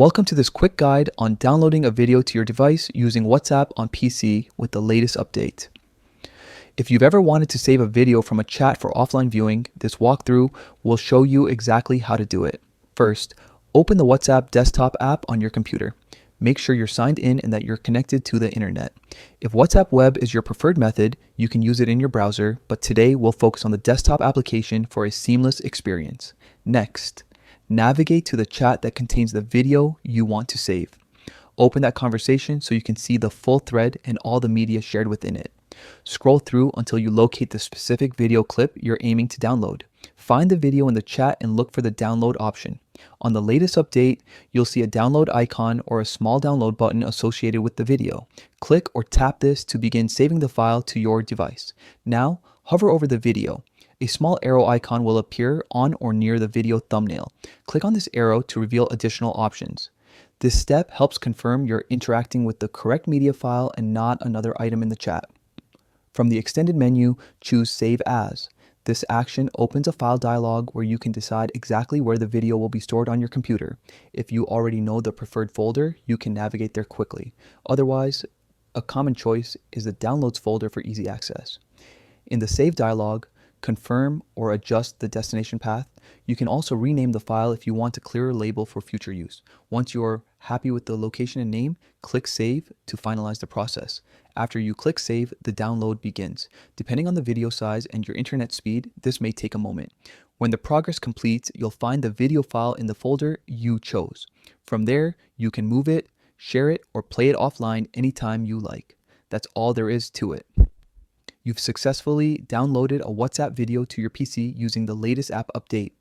Welcome to this quick guide on downloading a video to your device using WhatsApp on PC with the latest update. If you've ever wanted to save a video from a chat for offline viewing, this walkthrough will show you exactly how to do it. First, open the WhatsApp desktop app on your computer. Make sure you're signed in and that you're connected to the internet. If WhatsApp Web is your preferred method, you can use it in your browser, but today we'll focus on the desktop application for a seamless experience. Next, navigate to the chat that contains the video you want to save. Open that conversation so you can see the full thread and all the media shared within it. Scroll through until you locate the specific video clip you're aiming to download. Find the video in the chat and look for the download option. On the latest update, you'll see a download icon or a small download button associated with the video. Click or tap this to begin saving the file to your device. Now, hover over the video. A small arrow icon will appear on or near the video thumbnail. Click on this arrow to reveal additional options. This step helps confirm you're interacting with the correct media file and not another item in the chat. From the extended menu, choose Save As. This action opens a file dialog where you can decide exactly where the video will be stored on your computer. If you already know the preferred folder, you can navigate there quickly. Otherwise, a common choice is the Downloads folder for easy access. In the Save dialog, confirm or adjust the destination path. You can also rename the file if you want a clearer label for future use. Once you're happy with the location and name, click Save to finalize the process. After you click Save, the download begins. Depending on the video size and your internet speed, this may take a moment. When the progress completes, you'll find the video file in the folder you chose. From there, you can move it, share it, or play it offline anytime you like. That's all there is to it. You've successfully downloaded a WhatsApp video to your PC using the latest app update.